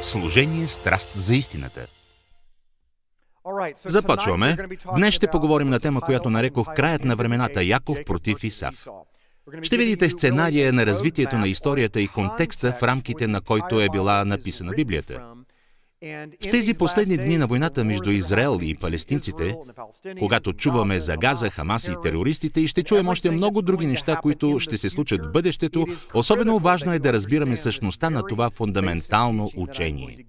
Служение, страст за истината. Започваме. Днес ще поговорим на тема, която нарекох краят на времената, Яков против Исав. Ще видите сценария на развитието на историята и контекста, в рамките на който е била написана Библията. В тези последни дни на войната между Израел и палестинците, когато чуваме за Газа, Хамас и терористите, и ще чуем още много други неща, които ще се случат в бъдещето, особено важно е да разбираме същността на това фундаментално учение.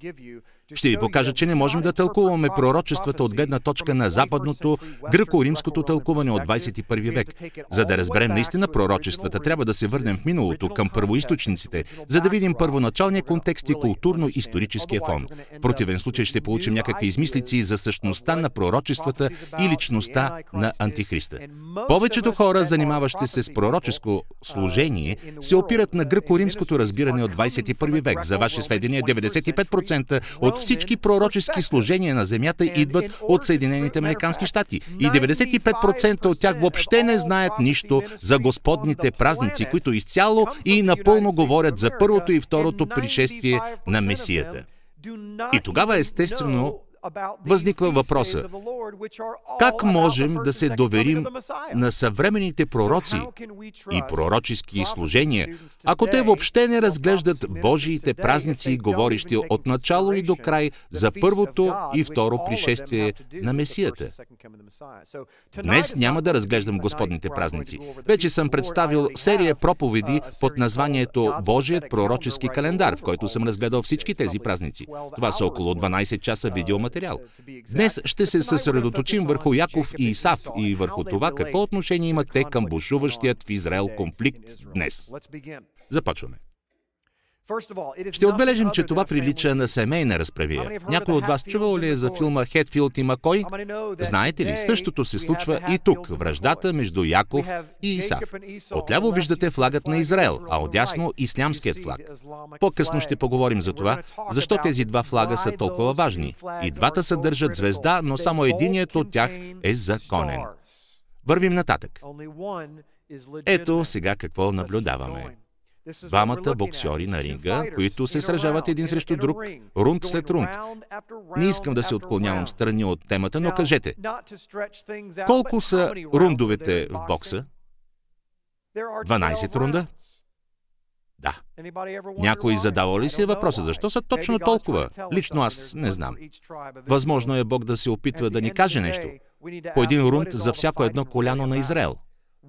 Ще ви покажа, че не можем да тълкуваме пророчествата от гледна точка на западното гръко-римското тълкуване от 21 век. За да разберем наистина пророчествата, трябва да се върнем в миналото, към първоизточниците, за да видим първоначалния контекст и културно-историческия фон. В противен случай ще получим някакви измислици за същността на пророчествата и личността на Антихриста. Повечето хора, занимаващи се с пророческо служение, се опират на гръко-римското разбиране от 21 век. За ваше сведение, 95% от всички пророчески служения на земята идват от Съединените американски щати. И 95% от тях въобще не знаят нищо за Господните празници, които изцяло и напълно говорят за първото и второто пришествие на Месията. И тогава естествено възниква въпроса: как можем да се доверим на съвременните пророци и пророчески служения, ако те въобще не разглеждат Божиите празници, говорещи от начало и до край за първото и второ пришествие на Месията? Днес няма да разглеждам Господните празници. Вече съм представил серия проповеди под названието Божият пророчески календар, в който съм разгледал всички тези празници. Това са около 12 часа видеоматериал. Днес ще се съсредоточим върху Яков и Исав и върху това какво отношение имат те към бушуващият в Израел конфликт днес. Започваме. Ще отбележим, че това прилича на семейна разправия. Някой от вас чувал ли е за филма Хетфилд и Макой? Знаете ли, същото се случва и тук, враждата между Яков и Исав. Отляво виждате флагът на Израел, а отдясно ислямският флаг. По-късно ще поговорим за това, защо тези два флага са толкова важни. И двата съдържат звезда, но само единият от тях е законен. Вървим нататък. Ето сега какво наблюдаваме. Двамата боксьори на ринга, които се сражават един срещу друг, рунд след рунд. Не искам да се отклонявам страни от темата, но кажете, колко са рундовете в бокса? 12 рунда? Да. Някой задава ли си въпроса, защо са точно толкова? Лично аз не знам. Възможно е Бог да се опитва да ни каже нещо. По един рунд за всяко едно коляно на Израел.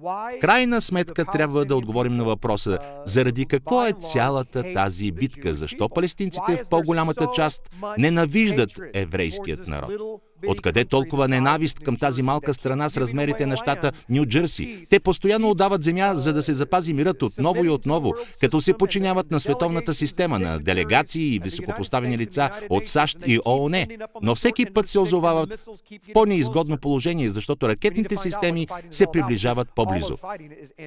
В крайна сметка трябва да отговорим на въпроса, заради какво е цялата тази битка, защо палестинците в по-голямата част ненавиждат еврейският народ. Откъде толкова ненавист към тази малка страна с размерите на щата Ню Джерси? Те постоянно отдават земя, за да се запази мирът отново и отново, като се подчиняват на световната система, на делегации и високопоставени лица от САЩ и ООН. Но всеки път се озовават в по-неизгодно положение, защото ракетните системи се приближават по-близо.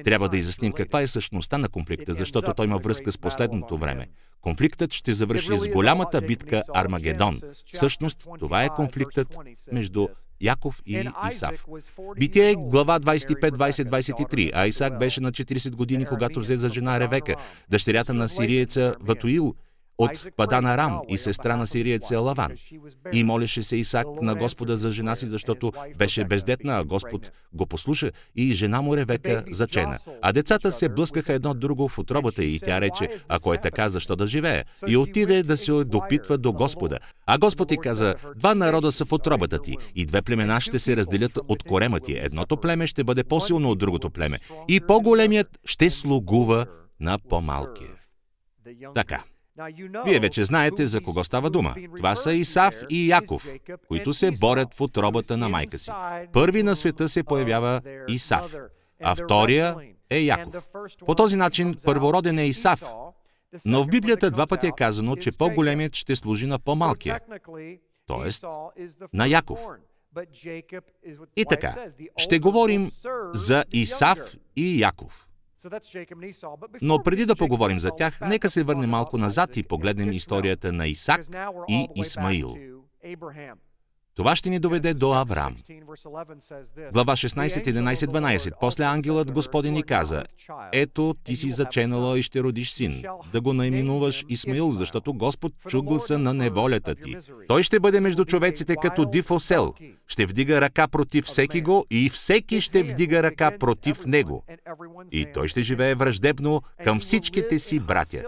Трябва да изясним каква е същността на конфликта, защото той има връзка с последното време. Конфликтът ще завърши с голямата битка Армагедон. Всъщност, това е конфликтът между Яков и Исав. Битие, глава 25-20-23, а Исак беше на 40 години, когато взе за жена Ревека, дъщерята на сириеца Ватуил от Падан Арам и сестра на сириеца Лаван. И молеше се Исак на Господа за жена си, защото беше бездетна, а Господ го послуша и жена му Ревека зачена. А децата се блъскаха едно друго в утробата и тя рече, ако е така, защо да живее? И отиде да се допитва до Господа. А Господ й каза, два народа са в утробата ти и две племена ще се разделят от корема ти. Едното племе ще бъде по-силно от другото племе и по-големият ще слугува на по-малкия. Така. Вие вече знаете за кого става дума. Това са Исав и Яков, които се борят в утробата на майка си. Първи на света се появява Исав, а втория е Яков. По този начин първороден е Исав, но в Библията два пъти е казано, че по-големият ще служи на по-малкия, т.е. на Яков. И така, ще говорим за Исав и Яков. Но преди да поговорим за тях, нека се върнем малко назад и погледнем историята на Исак и Исмаил. Това ще ни доведе до Авраам. Глава 16, 11, 12. После ангелът Господен ни каза: ето, ти си заченала и ще родиш син, да го наименуваш Исмаил, защото Господ чу гласа на неволята ти. Той ще бъде между човеците като див осел. Ще вдига ръка против всеки го и всеки ще вдига ръка против него. И той ще живее враждебно към всичките си братя.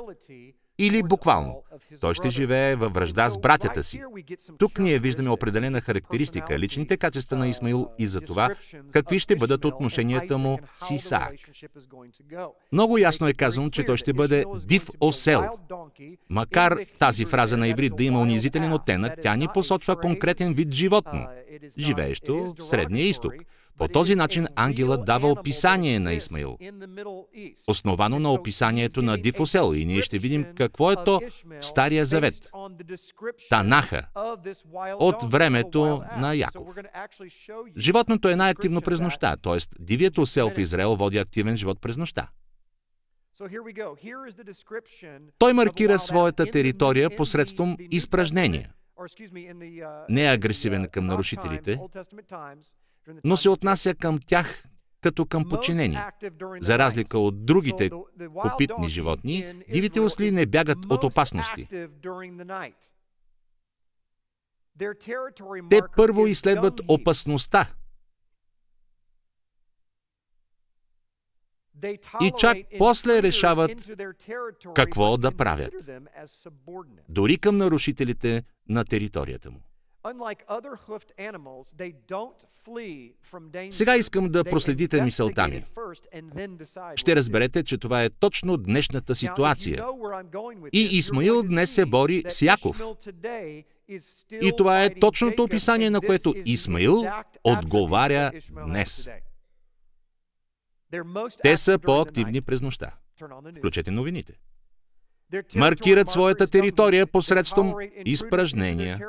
Или буквално, той ще живее във вражда с братята си. Тук ние виждаме определена характеристика, личните качества на Исмаил и за това, какви ще бъдат отношенията му с Исаак. Много ясно е казано, че той ще бъде див осел. Макар тази фраза на иврит да има унизителен оттенък, тя ни посочва конкретен вид животно, живеещо в Средния изток. По този начин ангелът дава описание на Исмаил, основано на описанието на див осел, и ние ще видим какво е то в Стария Завет. Танаха, от времето на Яков. Животното е най-активно през нощта, т.е. дивият осел в Израел води активен живот през нощта. Той маркира своята територия посредством изпражнения. Не е агресивен към нарушителите, но се отнася към тях като към подчинени. За разлика от другите копитни животни, дивите осли не бягат от опасности. Те първо изследват опасността и чак после решават какво да правят, дори към нарушителите на територията му. Сега искам да проследите мисълта ми. Ще разберете, че това е точно днешната ситуация. И Исмаил днес се бори с Яков. И това е точното описание, на което Исмаил отговаря днес. Те са по-активни през нощта. Включете новините. Маркират своята територия посредством изпражнения.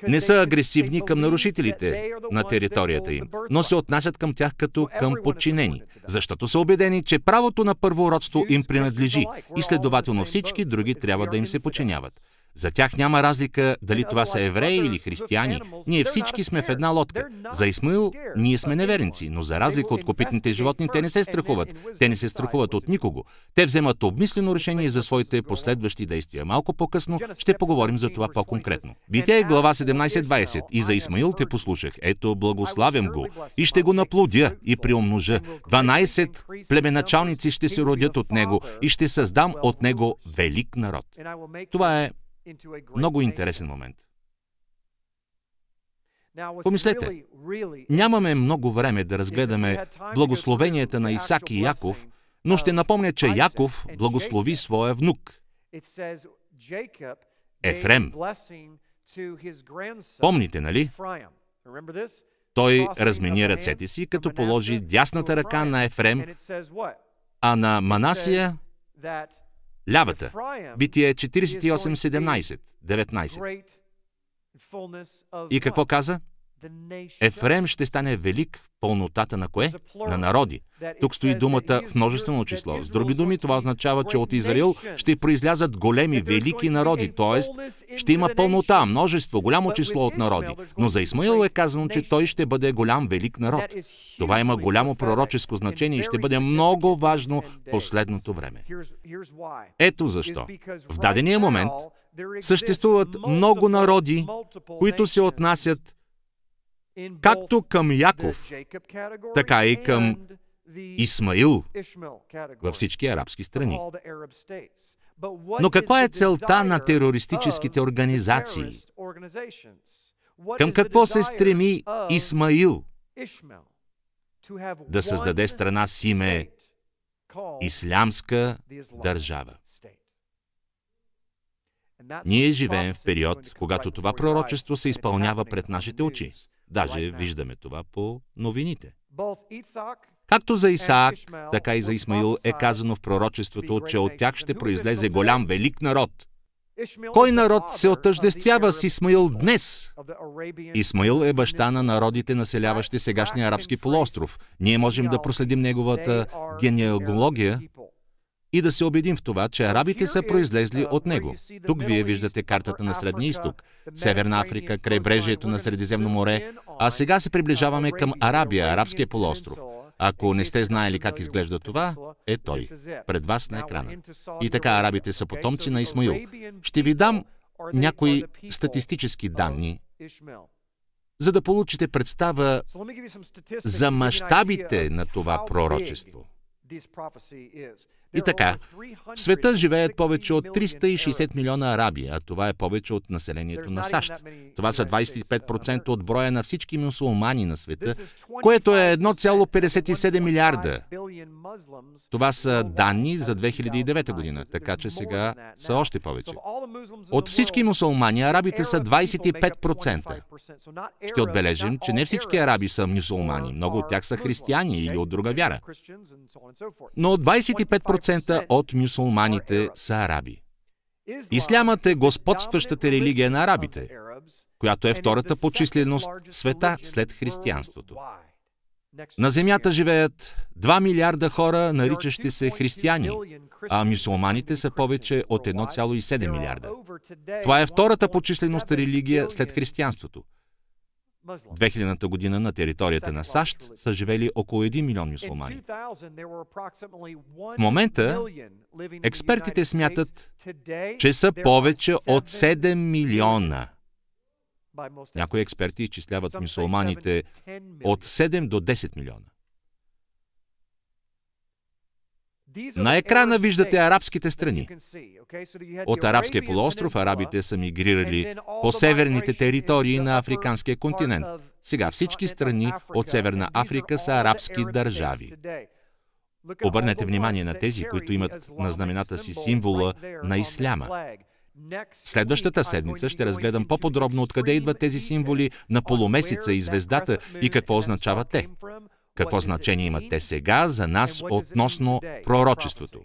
Не са агресивни към нарушителите на територията им, но се отнасят към тях като към подчинени, защото са убедени, че правото на първородство им принадлежи и следователно всички други трябва да им се подчиняват. За тях няма разлика дали това са евреи или християни. Ние всички сме в една лодка. За Исмаил ние сме неверници, но за разлика от копитните животни, те не се страхуват. Те не се страхуват от никого. Те вземат обмислено решение за своите последващи действия. Малко по-късно ще поговорим за това по-конкретно. Битие, глава 17-20. И за Исмаил те послушах. Ето, благославям го и ще го наплодя и приумножа. 12 племеначалници ще се родят от него и ще създам от него велик народ. Това е много интересен момент. Помислете, нямаме много време да разгледаме благословенията на Исак и Яков, но ще напомня, че Яков благослови своя внук Ефрем. Помните, нали? Той размени ръцете си, като положи дясната ръка на Ефрем, а на Манасия лявата. Битие 48, 17, 19. И какво каза? Ефрем ще стане велик в пълнотата на кое? На народи. Тук стои думата в множествено число. С други думи, това означава, че от Израил ще произлязат големи, велики народи, т.е. ще има пълнота, множество, голямо число от народи. Но за Исмаил е казано, че той ще бъде голям, велик народ. Това има голямо пророческо значение и ще бъде много важно в последното време. Ето защо. В дадения момент съществуват много народи, които се отнасят както към Яков, така и към Исмаил във всички арабски страни. Но каква е целта на терористическите организации? Към какво се стреми Исмаил? Да създаде страна с име Ислямска държава. Ние живеем в период, когато това пророчество се изпълнява пред нашите очи. Даже виждаме това по новините. Както за Исаак, така и за Исмаил е казано в пророчеството, че от тях ще произлезе голям, велик народ. Кой народ се отъждествява с Исмаил днес? Исмаил е баща на народите, населяващи сегашния арабски полуостров. Ние можем да проследим неговата генеалогия и да се убедим в това, че арабите са произлезли от него. Тук вие виждате картата на Средния изток, Северна Африка, крайбрежието на Средиземно море, а сега се приближаваме към Арабия, Арабския полуостров. Ако не сте знаели как изглежда това, е той, пред вас на екрана. И така, арабите са потомци на Исмаил. Ще ви дам някои статистически данни, за да получите представа за мащабите на това пророчество. И така, в света живеят повече от 360 милиона араби, а това е повече от населението на САЩ. Това са 25% от броя на всички мюсюлмани на света, което е 1,57 милиарда. Това са данни за 2009 година, така че сега са още повече. От всички мюсюлмани арабите са 25%. Ще отбележим, че не всички араби са мюсюлмани, много от тях са християни или от друга вяра. Но 25% от мюсюлманите са араби. Ислямът е господстващата религия на арабите, която е втората по численост в света след християнството. На земята живеят 2 милиарда хора, наричащи се християни, а мюсюлманите са повече от 1,7 милиарда. Това е втората по численост религия след християнството. 2000-та година на територията на САЩ са живели около 1 милион мюсюлмани. В момента експертите смятат, че са повече от 7 милиона. Някои експерти изчисляват мюсюлманите от 7 до 10 милиона. На екрана виждате арабските страни. От Арабския полуостров арабите са мигрирали по северните територии на африканския континент. Сега всички страни от Северна Африка са арабски държави. Обърнете внимание на тези, които имат на знамената си символа на исляма. Следващата седмица ще разгледам по-подробно откъде идват тези символи на полумесеца и звездата и какво означават те. Какво значение имат те сега за нас относно пророчеството?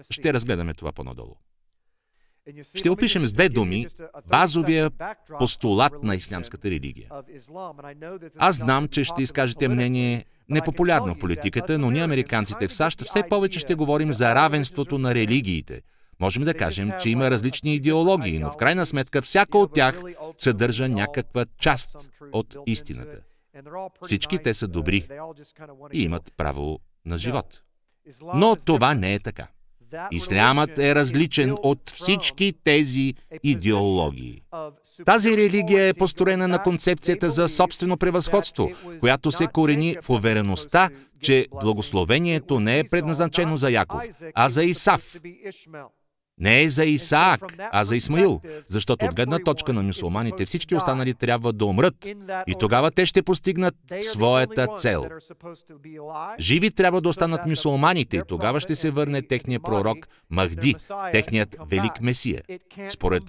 Ще разгледаме това по-надолу. Ще опишем с 2 думи базовия постулат на ислямската религия. Аз знам, че ще изкажете мнение непопулярно в политиката, но ние, американците в САЩ, все повече ще говорим за равенството на религиите. Можем да кажем, че има различни идеологии, но в крайна сметка всяка от тях съдържа някаква част от истината. Всички те са добри и имат право на живот. Но това не е така. Ислямът е различен от всички тези идеологии. Тази религия е построена на концепцията за собствено превъзходство, която се корени в увереността, че благословението не е предназначено за Яков, а за Исав. Не е за Исаак, а за Исмаил, защото от гледна точка на мюсюлманите всички останали трябва да умрат и тогава те ще постигнат своята цел. Живи трябва да останат мюсюлманите и тогава ще се върне техният пророк Махди, техният велик Месия. Според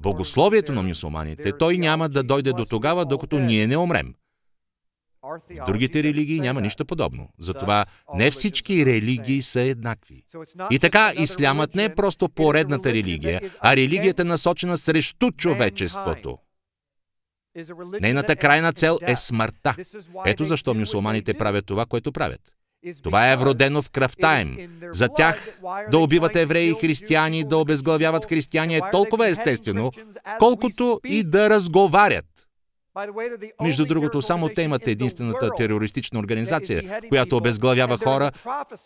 богословието на мюсюлманите, той няма да дойде до тогава, докато ние не умрем. В другите религии няма нищо подобно. Затова не всички религии са еднакви. И така, ислямът не е просто поредната религия, а религията насочена срещу човечеството. Нейната крайна цел е смъртта. Ето защо мюсюлманите правят това, което правят. Това е вродено в кръвта им. За тях да убиват евреи и християни, да обезглавяват християни е толкова естествено, колкото и да разговарят. Между другото, само те имат единствената терористична организация, която обезглавява хора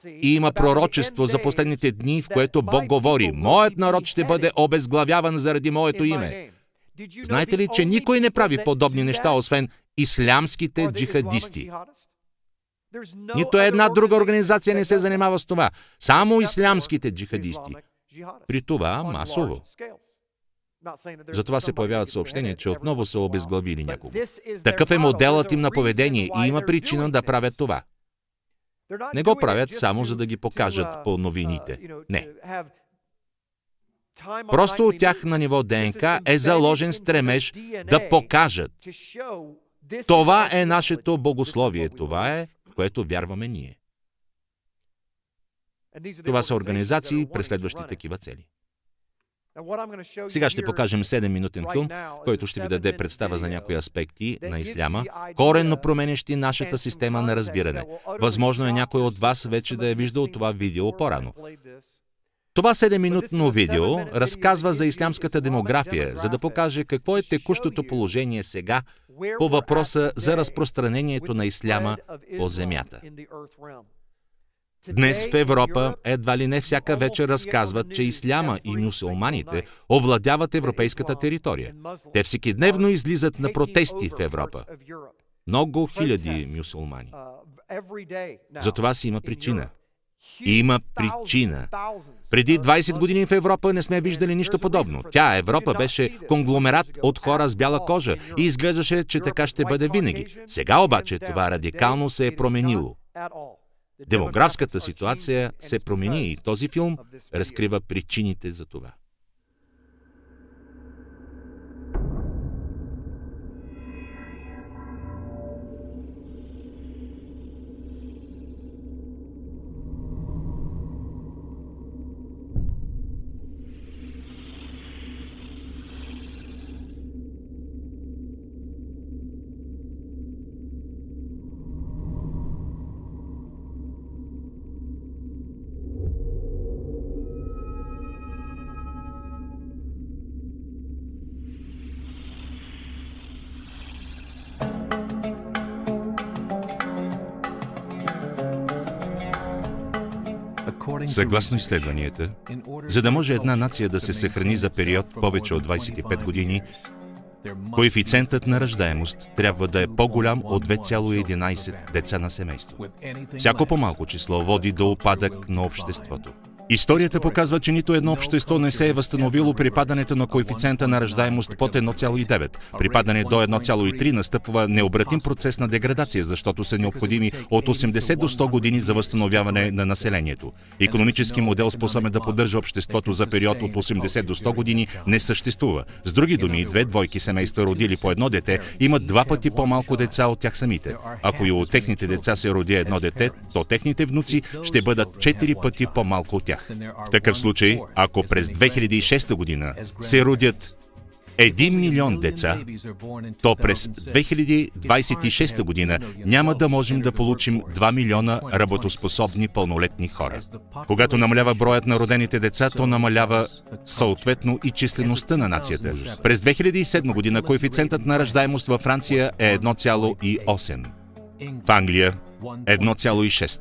и има пророчество за последните дни, в което Бог говори: «Моят народ ще бъде обезглавяван заради моето име». Знаете ли, че никой не прави подобни неща, освен ислямските джихадисти? Нито една друга организация не се занимава с това. Само ислямските джихадисти. При това масово. Затова се появяват съобщения, че отново са обезглавили някого. Такъв е моделът им на поведение и има причина да правят това. Не го правят само за да ги покажат по новините. Не. Просто от тях на ниво ДНК е заложен стремеж да покажат: това е нашето богословие, това е, в което вярваме ние. Това са организации, преследващи такива цели. Сега ще покажем 7-минутен филм, който ще ви даде представа за някои аспекти на исляма, коренно променящи нашата система на разбиране. Възможно е някой от вас вече да е виждал това видео по-рано. Това 7-минутно видео разказва за ислямската демография, за да покаже какво е текущото положение сега по въпроса за разпространението на исляма по земята. Днес в Европа едва ли не всяка вечер разказват, че исляма и мюсюлманите овладяват европейската територия. Те всекидневно излизат на протести в Европа. Много хиляди мюсюлмани. За това си има причина. Има причина. Преди 20 години в Европа не сме виждали нищо подобно. Европа беше конгломерат от хора с бяла кожа и изглеждаше, че така ще бъде винаги. Сега обаче това радикално се е променило. Демографската ситуация се промени и този филм разкрива причините за това. Съгласно изследванията, за да може една нация да се съхрани за период повече от 25 години, коефициентът на раждаемост трябва да е по-голям от 2,11 деца на семейство. Всяко по-малко число води до упадък на обществото. Историята показва, че нито едно общество не се е възстановило при падането на коефициента на раждаемост под 1,9. При падане до 1,3 настъпва необратим процес на деградация, защото са необходими от 80 до 100 години за възстановяване на населението. Икономически модел, способен да поддържа обществото за период от 80 до 100 години, не съществува. С други думи, 2 двойки семейства, родили по едно дете, имат 2 пъти по-малко деца от тях самите. Ако и от техните деца се роди едно дете, то техните внуци ще бъдат 4 пъти по-малко от тях. В такъв случай, ако през 2006 година се родят 1 милион деца, то през 2026 година няма да можем да получим 2 милиона работоспособни пълнолетни хора. Когато намалява броят на родените деца, то намалява съответно и числеността на нацията. През 2007 година коефициентът на раждаемост във Франция е 1,8. В Англия 1,6.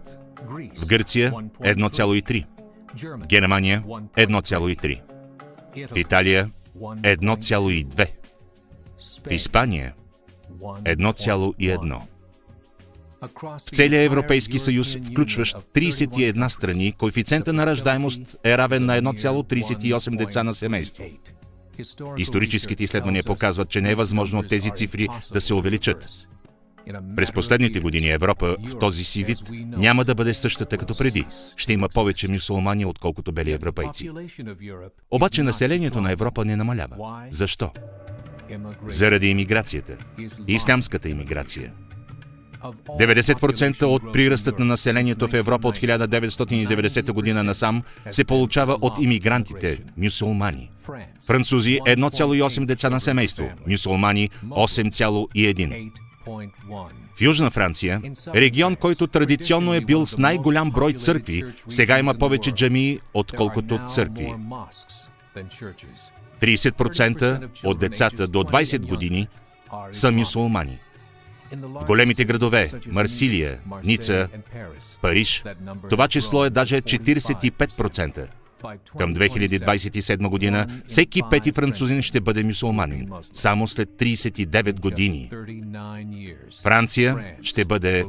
В Гърция 1,3. В Германия 1,3. В Италия 1,2. В Испания 1,1. В целия Европейски съюз, включващ 31 страни, коефициентът на раждаемост е равен на 1,38 деца на семейство. Историческите изследвания показват, че не е възможно тези цифри да се увеличат. През последните години Европа в този си вид няма да бъде същата като преди. Ще има повече мюсюлмани, отколкото бели европейци. Обаче населението на Европа не намалява. Защо? Заради имиграцията. Ислямската имиграция. 90% от приръстът на населението в Европа от 1990 година насам се получава от имигрантите, мюсюлмани. Французи 1,8 деца на семейство, мюсюлмани 8,1. В Южна Франция, регион, който традиционно е бил с най-голям брой църкви, сега има повече джамии, отколкото църкви. 30% от децата до 20 години са мюсюлмани. В големите градове – Марсилия, Ница, Париж, това число е даже 45%. Към 2027 година всеки пети французин ще бъде мюсюлманин. Само след 39 години Франция ще бъде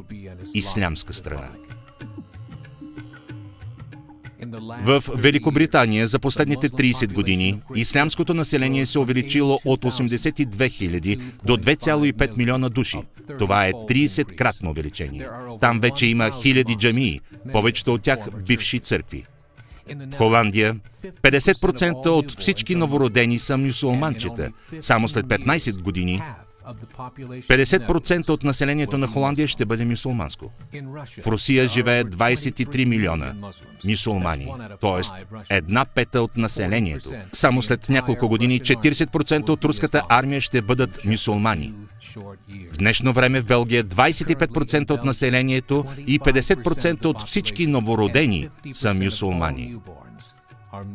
ислямска страна. В Великобритания за последните 30 години ислямското население се увеличило от 82 000 до 2,5 милиона души. Това е 30-кратно увеличение. Там вече има хиляди джамии, повечето от тях бивши църкви. В Холандия 50% от всички новородени са мюсюлманчета. Само след 15 години 50% от населението на Холандия ще бъде мюсюлманско. В Русия живеят 23 милиона мюсюлмани, т.е. 1/5 от населението. Само след няколко години 40% от руската армия ще бъдат мюсюлмани. В днешно време в Белгия 25% от населението и 50% от всички новородени са мюсюлмани.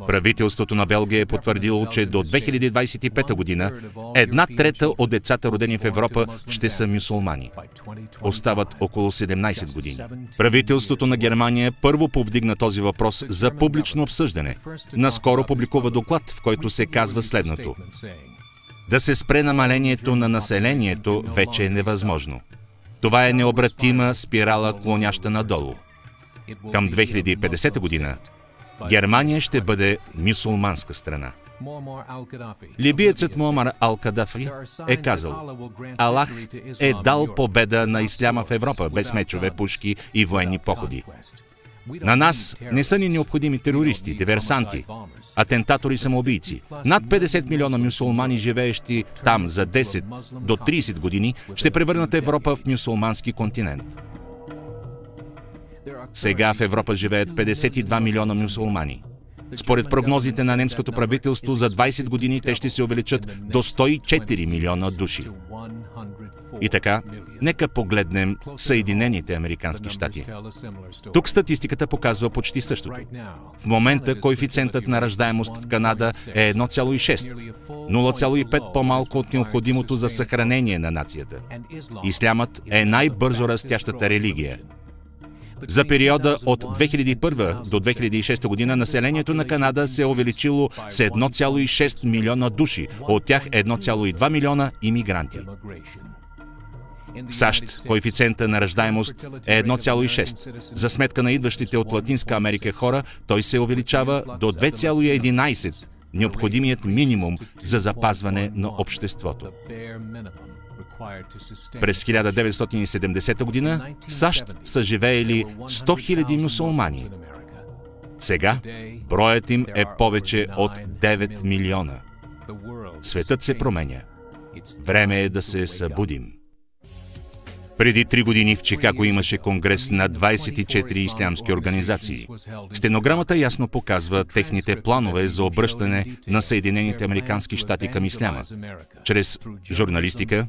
Правителството на Белгия е потвърдило, че до 2025 година 1/3 от децата, родени в Европа, ще са мюсюлмани. Остават около 17 години. Правителството на Германия първо повдигна този въпрос за публично обсъждане. Наскоро публикува доклад, в който се казва следното: да се спре намалението на населението вече е невъзможно. Това е необратима спирала, клоняща надолу. Към 2050 година Германия ще бъде мюсюлманска страна. Либиецът Муамар Ал-Кадафи е казал: Аллах е дал победа на исляма в Европа без мечове, пушки и военни походи. На нас не са ни необходими терористи, диверсанти, атентатори, самоубийци. Над 50 милиона мюсюлмани, живеещи там за 10 до 30 години, ще превърнат Европа в мюсюлмански континент. Сега в Европа живеят 52 милиона мюсюлмани. Според прогнозите на немското правителство, за 20 години те ще се увеличат до 104 милиона души. И така, нека погледнем Съединените американски щати. Тук статистиката показва почти същото. В момента коефициентът на раждаемост в Канада е 1,6, 0,5 по-малко от необходимото за съхранение на нацията. Ислямът е най-бързо растящата религия. За периода от 2001 до 2006 година населението на Канада се е увеличило с 1,6 милиона души, от тях 1,2 милиона имигранти. В САЩ коефициента на раждаемост е 1,6. За сметка на идващите от Латинска Америка хора, той се увеличава до 2,11, необходимият минимум за запазване на обществото. През 1970 година в САЩ са живеели 100 000 мюсюлмани. Сега броят им е повече от 9 милиона. Светът се променя. Време е да се събудим. Преди 3 години в Чикаго имаше конгрес на 24 ислямски организации. Стенограмата ясно показва техните планове за обръщане на Съединените американски щати към исляма. Чрез журналистика,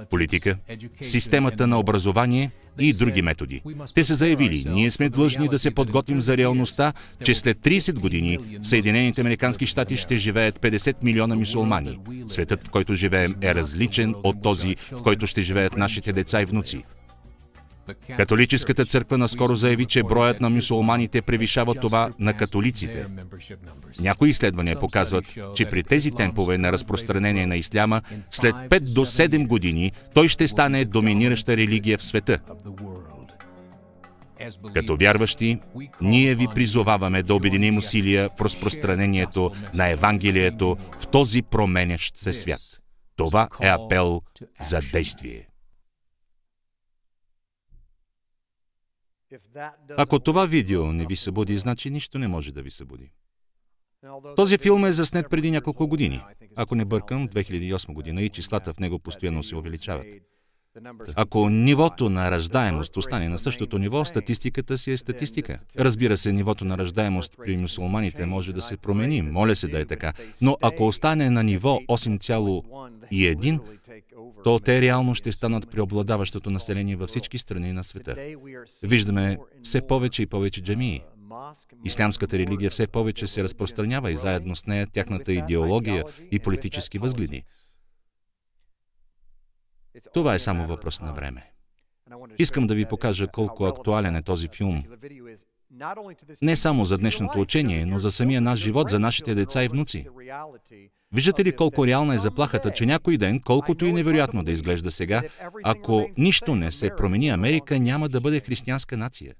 политика, системата на образование и други методи. Те са заявили: ние сме длъжни да се подготвим за реалността, че след 30 години в Съединените американски щати ще живеят 50 милиона мюсюлмани. Светът, в който живеем, е различен от този, в който ще живеят нашите деца и внуци. Католическата църква наскоро заяви, че броят на мюсюлманите превишава това на католиците. Някои изследвания показват, че при тези темпове на разпространение на исляма, след 5 до 7 години той ще стане доминираща религия в света. Като вярващи, ние ви призоваваме да обединим усилия в разпространението на Евангелието в този променящ се свят. Това е апел за действие. Ако това видео не ви събуди, значи нищо не може да ви събуди. Този филм е заснет преди няколко години. Ако не бъркам, 2008 година, и числата в него постоянно се увеличават. Ако нивото на раждаемост остане на същото ниво, статистиката си е статистика. Разбира се, нивото на раждаемост при мюсюлманите може да се промени, моля се да е така, но ако остане на ниво 8,1, то те реално ще станат преобладаващото население във всички страни на света. Виждаме все повече и повече джамии. Ислямската религия все повече се разпространява и заедно с нея тяхната идеология и политически възгледи. Това е само въпрос на време. Искам да ви покажа колко актуален е този филм. Не само за днешното учение, но за самия наш живот, за нашите деца и внуци. Виждате ли колко реална е заплахата, че някой ден, колкото и невероятно да изглежда сега, ако нищо не се промени, Америка няма да бъде християнска нация.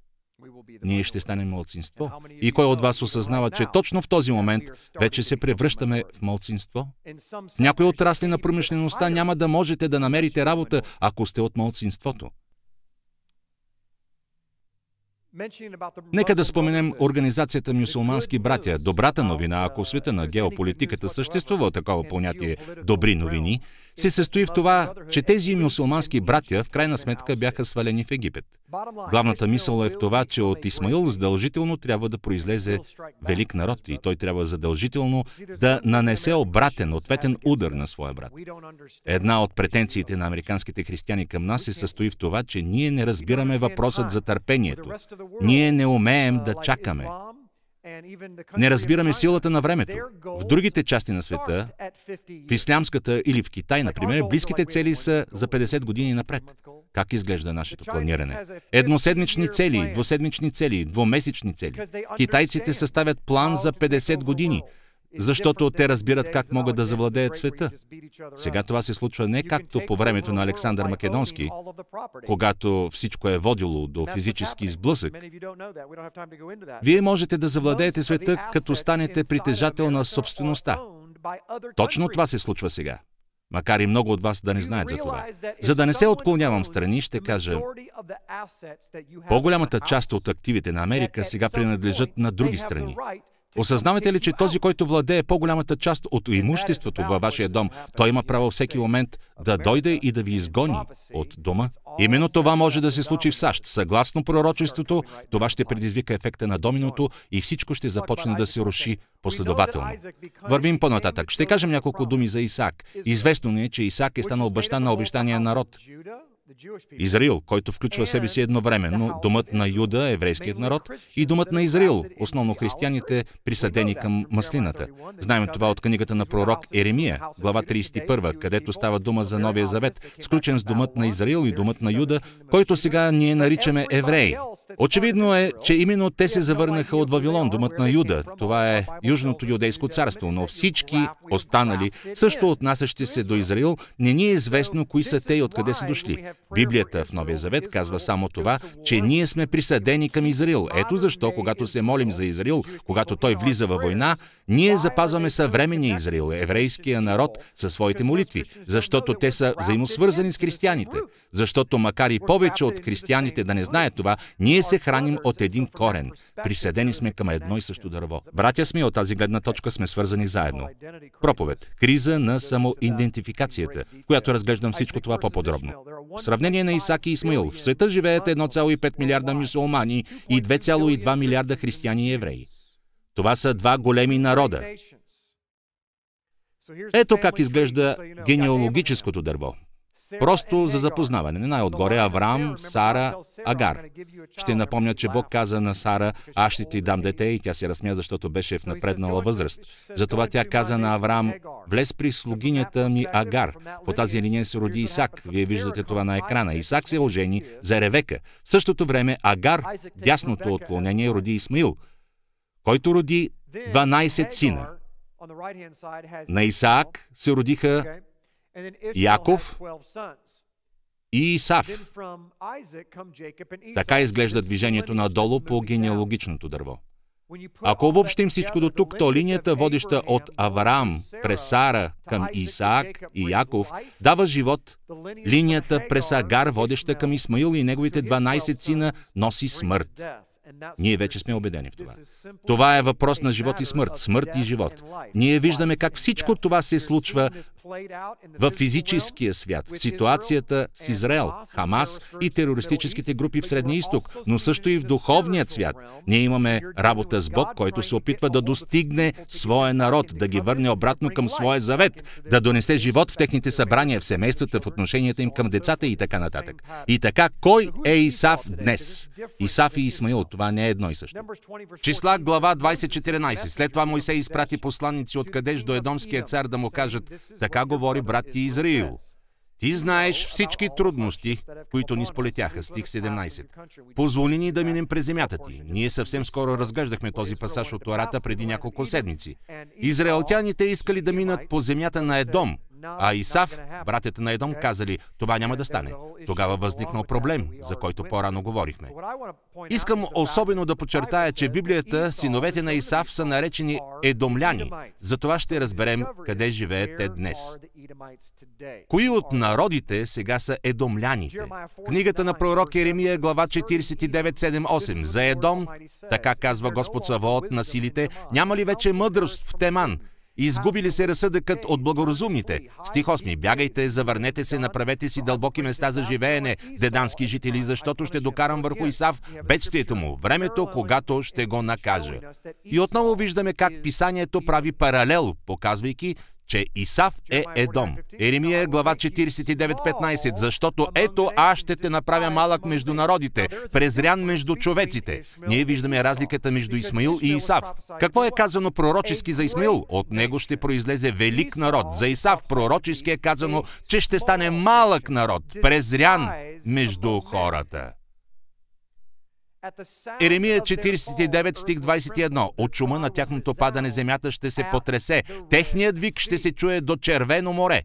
Ние ще станем малцинство. И кой от вас осъзнава, че точно в този момент вече се превръщаме в малцинство? В някои отрасли на промишлеността няма да можете да намерите работа, ако сте от малцинството. Нека да споменем организацията Мюсюлмански братя. Добрата новина, ако в света на геополитиката съществува такова понятие «добри новини», се състои в това, че тези мюсюлмански братя в крайна сметка бяха свалени в Египет. Главната мисъл е в това, че от Исмаил задължително трябва да произлезе велик народ и той трябва задължително да нанесе обратен, ответен удар на своя брат. Една от претенциите на американските християни към нас се състои в това, че ние не разбираме въпросът за търпението. Ние не умеем да чакаме. Не разбираме силата на времето. В другите части на света, в ислямската или в Китай, например, близките цели са за 50 години напред. Как изглежда нашето планиране? Едноседмични цели, двуседмични цели, двумесечни цели. Китайците съставят план за 50 години, защото те разбират как могат да завладеят света. Сега това се случва не както по времето на Александър Македонски, когато всичко е водило до физически сблъсък. Вие можете да завладеете света, като станете притежател на собствеността. Точно това се случва сега. Макар и много от вас да не знаят за това. За да не се отклонявам страни, ще кажа, по-голямата част от активите на Америка сега принадлежат на други страни. Осъзнавате ли, че този, който владее по-голямата част от имуществото във вашия дом, той има право всеки момент да дойде и да ви изгони от дома? Именно това може да се случи в САЩ. Съгласно пророчеството, това ще предизвика ефекта на доминото и всичко ще започне да се руши последователно. Вървим по-нататък. Ще кажем няколко думи за Исаак. Известно ни е, че Исаак е станал баща на обещания народ. Израил, който включва в себе си едновременно думът на Юда, еврейският народ, и думът на Израил, основно християните, присъдени към маслината. Знаем това от книгата на пророк Еремия, глава 31, където става дума за Новия Завет, сключен с думът на Израил и думът на Юда, който сега ние наричаме евреи. Очевидно е, че именно те се завърнаха от Вавилон, думът на Юда. Това е Южното юдейско царство, но всички останали, също отнасящи се до Израил, не ни е известно кои са те и откъде са дошли. Библията в Новия Завет казва само това, че ние сме присъдени към Израил. Ето защо, когато се молим за Израил, когато той влиза във война, ние запазваме съвременния Израил, еврейския народ, със своите молитви, защото те са взаимосвързани с християните. Защото макар и повече от християните да не знаят това, ние се храним от един корен. Присъдени сме към едно и също дърво. Братя сме, от тази гледна точка сме свързани заедно. Проповед. Криза на самоидентификацията, в която разглеждам всичко това по-подробно. В сравнение на Исаак и Исмаил, в света живеят 1,5 милиарда мюсюлмани и 2,2 милиарда християни и евреи. Това са два големи народа. Ето как изглежда генеалогическото дърво. Просто за запознаване. Най-отгоре Авраам, Сара, Агар. Ще напомня, че Бог каза на Сара, аз ще ти дам дете, и тя се разсмя, защото беше в напреднала възраст. Затова тя каза на Авраам, влез при слугинята ми Агар. По тази линия се роди Исак. Вие виждате това на екрана. Исак се ожени за Ревека. В същото време Агар, дясното отклонение, роди Исмаил, който роди 12 сина. На Исаак се родиха Яков и Исав. Така изглежда движението надолу по генеалогичното дърво. Ако обобщим всичко до тук, то линията, водеща от Авраам през Сара към Исаак и Яков, дава живот. Линията през Агар, водеща към Исмаил и неговите 12 сина, носи смърт. Ние вече сме убедени в това. Това е въпрос на живот и смърт, смърт и живот. Ние виждаме как всичко това се случва в физическия свят, в ситуацията с Израел, Хамас и терористическите групи в Средния изток, но също и в духовният свят. Ние имаме работа с Бог, който се опитва да достигне своя народ, да ги върне обратно към своя завет, да донесе живот в техните събрания, в семействата, в отношенията им към децата и така нататък. И така, кой е Исав днес? Исав и Исмаил, това не е едно и също. Числа, глава 20-14. След това Мойсей изпрати посланици от Кадеш до едомския цар да му кажат, така говори брат ти Израил. Ти знаеш всички трудности, които ни сполетяха. Стих 17. Позволи ни да минем през земята ти. Ние съвсем скоро разглеждахме този пасаж от Тората преди няколко седмици. Израелтяните искали да минат по земята на Едом, а Исав, братята на Едом, казали, това няма да стане. Тогава възникнал проблем, за който по-рано говорихме. Искам особено да подчертая, че в Библията синовете на Исав са наречени едомляни. Затова ще разберем къде живеят те днес. Кои от народите сега са едомляните? Книгата на пророк Еремия, глава 49:7-8. За Едом, така казва Господ Саваот на силите, няма ли вече мъдрост в Теман? Изгубили се разсъдъкът от благоразумните. Стих 8. Бягайте, завърнете се, направете си дълбоки места за живеене, дедански жители, защото ще докарам върху Исав бедствието му, времето, когато ще го накажа. И отново виждаме как Писанието прави паралел, показвайки, че Исав е Едом. Еремия, глава 49:15. Защото ето аз ще те направя малък между народите, презрян между човеците. Ние виждаме разликата между Исмаил и Исав. Какво е казано пророчески за Исмаил? От него ще произлезе велик народ. За Исав пророчески е казано, че ще стане малък народ, презрян между хората. Еремия 49, стих 21. От шума на тяхното падане земята ще се потресе. Техният вик ще се чуе до Червено море.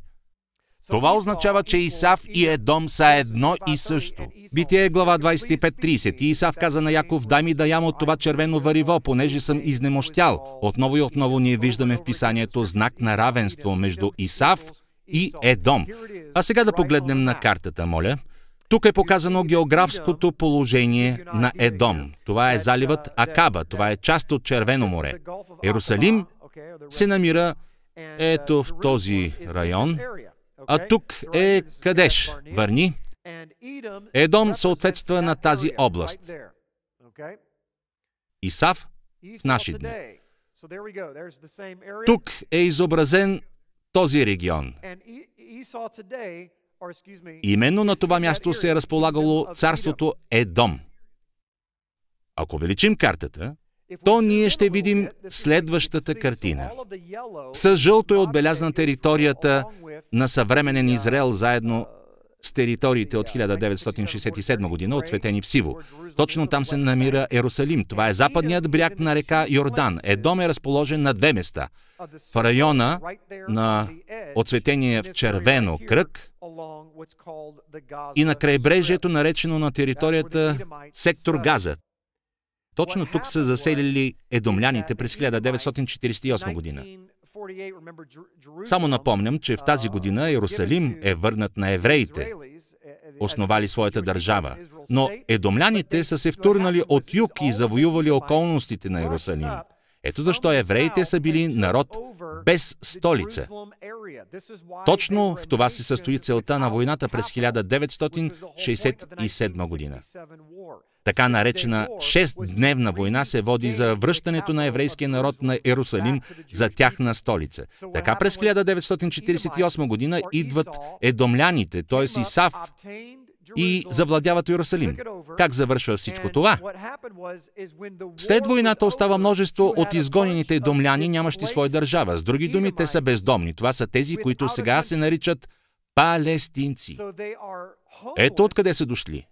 Това означава, че Исав и Едом са едно и също. Битие, глава 25:30. И Исав каза на Яков: дай ми да ям от това червено вариво, понеже съм изнемощял. Отново и отново ние виждаме в Писанието знак на равенство между Исав и Едом. А сега да погледнем на картата, моля. Тук е показано географското положение на Едом. Това е заливът Акаба. Това е част от Червено море. Иерусалим се намира ето в този район, а тук е Кадеш, Върни. Едом съответства на тази област. Исав в наши дни. Тук е изобразен този регион. Именно на това място се е разполагало царството Едом. Ако увеличим картата, то ние ще видим следващата картина. С жълто е отбелязана територията на съвременен Израел, заедно с териториите от 1967 година, отцветени в сиво. Точно там се намира Иерусалим. Това е западният бряг на река Йордан. Едом е разположен на две места. В района на отцветения в червено кръг и на крайбрежието, наречено на територията сектор Газа. Точно тук са заселили едомляните през 1948 година. Само напомням, че в тази година Иерусалим е върнат на евреите, основали своята държава. Но едомляните са се втурнали от юг и завоювали околностите на Иерусалим. Ето защо евреите са били народ без столица. Точно в това се състои целта на войната през 1967 година. Така наречена 6-дневна война се води за връщането на еврейския народ на Иерусалим за тяхна столица. Така през 1948 година идват едомляните, т.е. Исав, и завладяват Иерусалим. Как завършва всичко това? След войната остава множество от изгонените едомляни, нямащи своя държава. С други думи, те са бездомни. Това са тези, които сега се наричат палестинци. Ето откъде са дошли.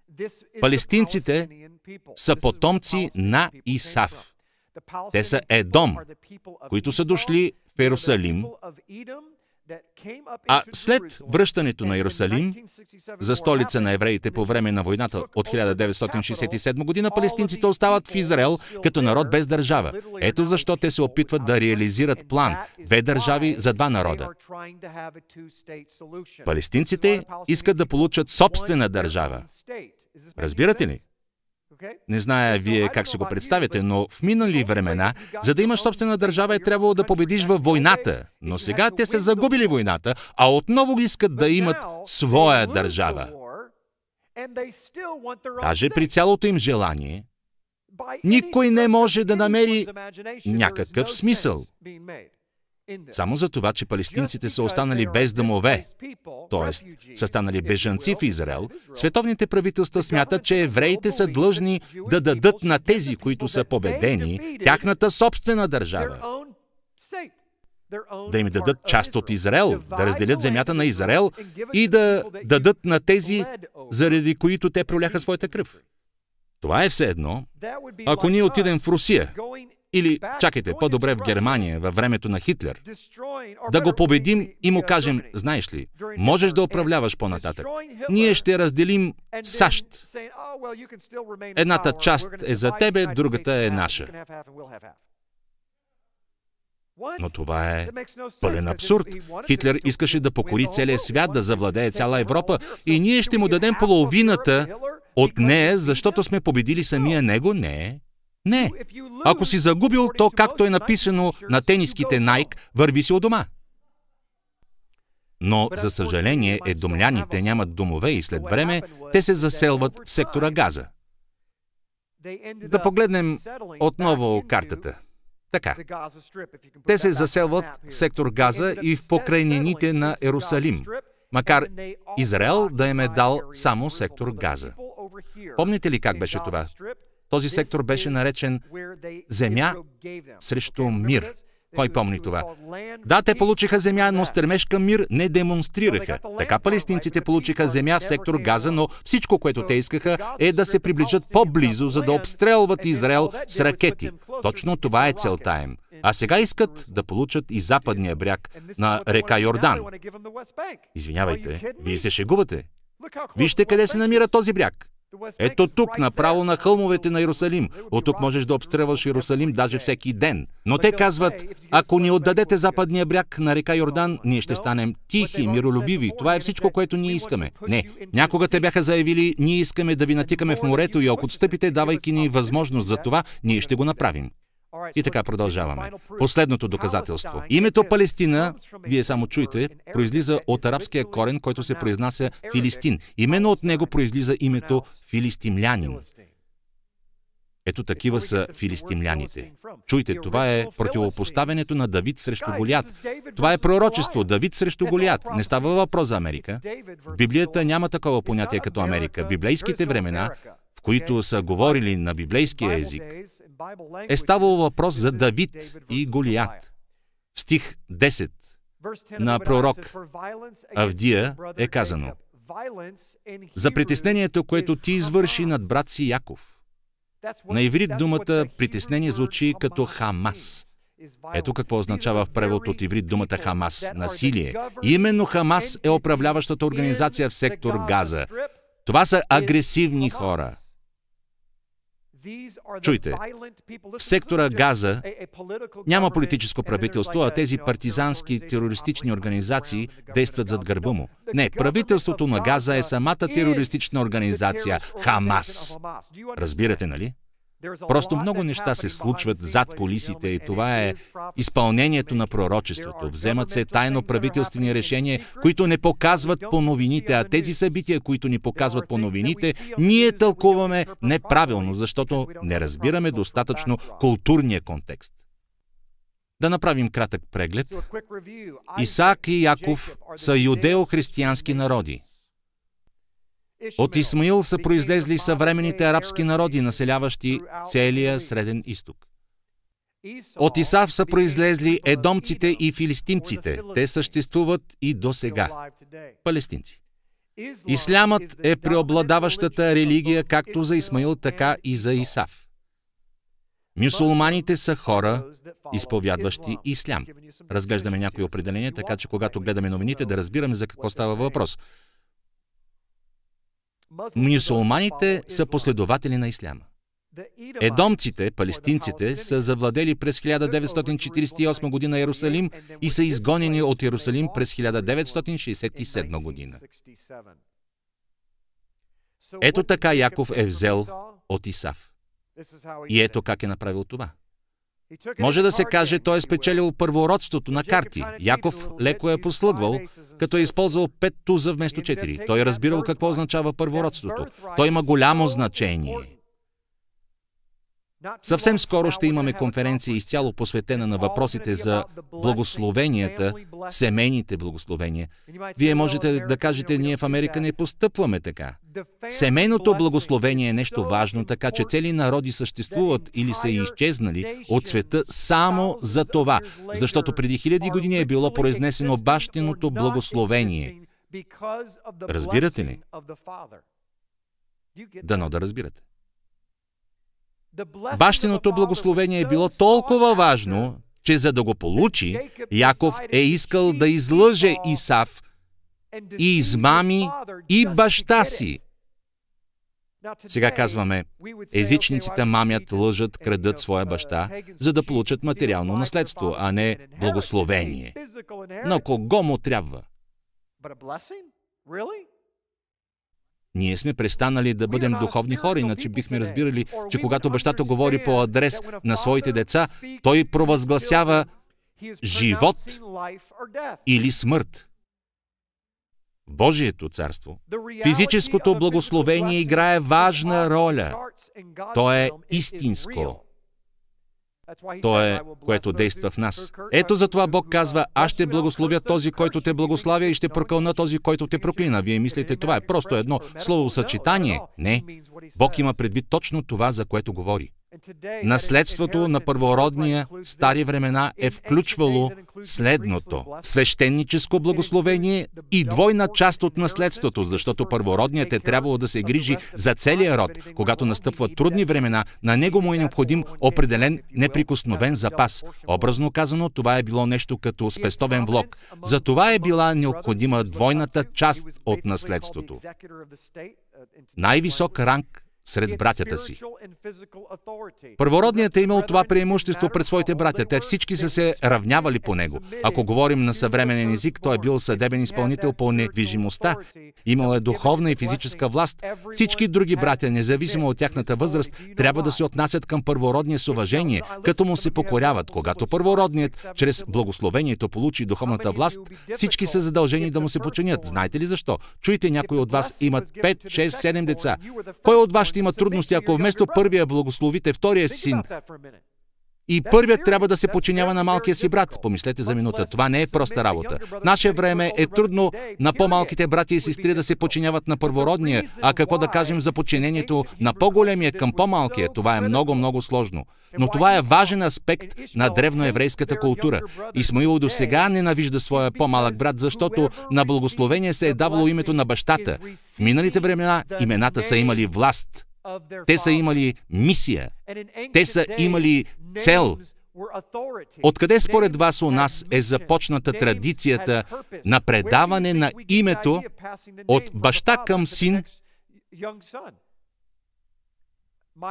Палестинците са потомци на Исав. Те са Едом, които са дошли в Иерусалим, а след връщането на Иерусалим за столица на евреите по време на войната от 1967 година, палестинците остават в Израел като народ без държава. Ето защо те се опитват да реализират план две държави за два народа. Палестинците искат да получат собствена държава. Разбирате ли? Не зная вие как си го представяте, но в минали времена, за да имаш собствена държава, е трябвало да победиш във войната. Но сега те са загубили войната, а отново искат да имат своя държава. Даже при цялото им желание, никой не може да намери някакъв смисъл. Само за това, че палестинците са останали без домове, т.е. са станали бежанци в Израел, световните правителства смятат, че евреите са длъжни да дадат на тези, които са победени, тяхната собствена държава. Да им дадат част от Израел, да разделят земята на Израел и да дадат на тези, заради които те проляха своята кръв. Това е все едно, ако ние отидем в Русия, или, чакайте, по-добре в Германия, във времето на Хитлер, да го победим и му кажем: знаеш ли, можеш да управляваш по-нататък. Ние ще разделим САЩ. Едната част е за тебе, другата е наша. Но това е пълен абсурд. Хитлер искаше да покори целия свят, да завладее цяла Европа и ние ще му дадем половината от нея, защото сме победили самия него? Не. Не. Ако си загубил, то както е написано на тениските Nike, върви си у дома. Но, за съжаление, едомляните нямат домове и след време те се заселват в сектора Газа. Да погледнем отново картата. Така. Те се заселват в сектор Газа и в покрайнините на Ерусалим, макар Израел да им е дал само сектор Газа. Помните ли как беше това? Този сектор беше наречен земя срещу мир. Кой помни това? Да, те получиха земя, но стремеж към мир не демонстрираха. Така палестинците получиха земя в сектор Газа, но всичко, което те искаха, е да се приближат по-близо, за да обстрелват Израел с ракети. Точно това е целта им. А сега искат да получат и западния бряг на река Йордан. Извинявайте, вие се шегувате. Вижте къде се намира този бряг. Ето тук, направо на хълмовете на Иерусалим. От тук можеш да обстрелваш Иерусалим даже всеки ден. Но те казват, ако ни отдадете западния бряг на река Йордан, ние ще станем тихи, миролюбиви. Това е всичко, което ние искаме. Не, някога те бяха заявили, ние искаме да ви натикаме в морето и ако отстъпите, давайки ни възможност за това, ние ще го направим. И така продължаваме. Последното доказателство. Името Палестина, вие само чуйте, произлиза от арабския корен, който се произнася Филистин. Именно от него произлиза името филистимлянин. Ето такива са филистимляните. Чуйте, това е противопоставянето на Давид срещу Голиат. Това е пророчество. Давид срещу Голиат. Не става въпрос за Америка. В Библията няма такова понятие като Америка. В библейските времена, в които са говорили на библейския език, е ставало въпрос за Давид и Голиат. В стих 10 на пророк Авдия е казано: за притеснението, което ти извърши над брат си Яков. На иврит думата притеснение звучи като Хамас. Ето какво означава в превод от иврит думата Хамас – насилие. И именно Хамас е управляващата организация в сектор Газа. Това са агресивни хора. Чуйте, в сектора Газа няма политическо правителство, а тези партизански терористични организации действат зад гърба му. Не, правителството на Газа е самата терористична организация Хамас. Разбирате, нали? Просто много неща се случват зад кулисите и това е изпълнението на пророчеството. Вземат се тайно правителствени решения, които не показват по новините, а тези събития, които ни показват по новините, ние тълкуваме неправилно, защото не разбираме достатъчно културния контекст. Да направим кратък преглед. Исаак и Яков са юдео-християнски народи. От Исмаил са произлезли съвременните арабски народи, населяващи целия Среден изток. От Исав са произлезли едомците и филистимците. Те съществуват и до сега. Палестинци. Ислямът е преобладаващата религия както за Исмаил, така и за Исав. Мюсулманите са хора, изповядващи ислям. Разглеждаме някои определения, така че когато гледаме новините, да разбираме за какво става въпрос. Мюсулманите са последователи на исляма. Едомците, палестинците, са завладели през 1948 година Иерусалим и са изгонени от Иерусалим през 1967 година. Ето така Яков е взел от Исав. И ето как е направил това. Може да се каже, той е спечелил първородството на карти. Яков леко е послъгвал, като е използвал 5 туза вместо 4. Той е разбирал какво означава първородството. Той има голямо значение. Съвсем скоро ще имаме конференция изцяло посветена на въпросите за благословенията, семейните благословения. Вие можете да кажете, ние в Америка не постъпваме така. Семейното благословение е нещо важно, така че цели народи съществуват или са изчезнали от света само за това, защото преди 1000 години е било произнесено бащиното благословение. Разбирате ли? Дано да разбирате. Бащиното благословение е било толкова важно, че за да го получи, Яков е искал да излъже Исав и измами и баща си. Сега казваме, езичниците мамят, лъжат, крадат своя баща, за да получат материално наследство, а не благословение. Но кого му трябва? Ние сме престанали да бъдем духовни хора, иначе бихме разбирали, че когато бащата говори по адрес на своите деца, той провъзгласява живот или смърт. В Божието царство физическото благословение играе важна роля. То е истинско. То е, което действа в нас. Ето затова Бог казва: аз ще благословя този, който те благославя, и ще прокълна този, който те проклина. Вие мислите, това е просто едно словосъчетание. Не. Бог има предвид точно това, за което говори. Наследството на първородния в стари времена е включвало следното: свещеническо благословение и двойна част от наследството, защото първородният е трябвало да се грижи за целия род. Когато настъпват трудни времена, на него му е необходим определен неприкосновен запас. Образно казано, това е било нещо като спестовен влог. За това е била необходима двойната част от наследството. Най-висок ранг сред братята си. Първородният е имал това преимущество пред своите братя. Те всички са се равнявали по него. Ако говорим на съвременен език, той е бил съдебен изпълнител по недвижимостта. Имал е духовна и физическа власт. Всички други братя, независимо от тяхната възраст, трябва да се отнасят към първородния с уважение, като му се покоряват. Когато първородният чрез благословението получи духовната власт, всички са задължени да му се подчинят. Знаете ли защо? Чуйте, някои от вас имат 5, 6, 7 деца. Кой от вас ще има трудности, ако вместо първия благословите втория син и първият трябва да се подчинява на малкия си брат? Помислете за минута. Това не е проста работа. В наше време е трудно на по-малките братя и сестри да се подчиняват на първородния, а какво да кажем за подчинението на по-големия към по-малкия? Това е много, много сложно. Но това е важен аспект на древноеврейската култура. Исмаил до сега ненавижда своя по-малък брат, защото на благословение се е давало името на бащата. В миналите времена имената са имали власт. Те са имали мисия. Те са имали цел. Откъде според вас у нас е започната традицията на предаване на името от баща към син?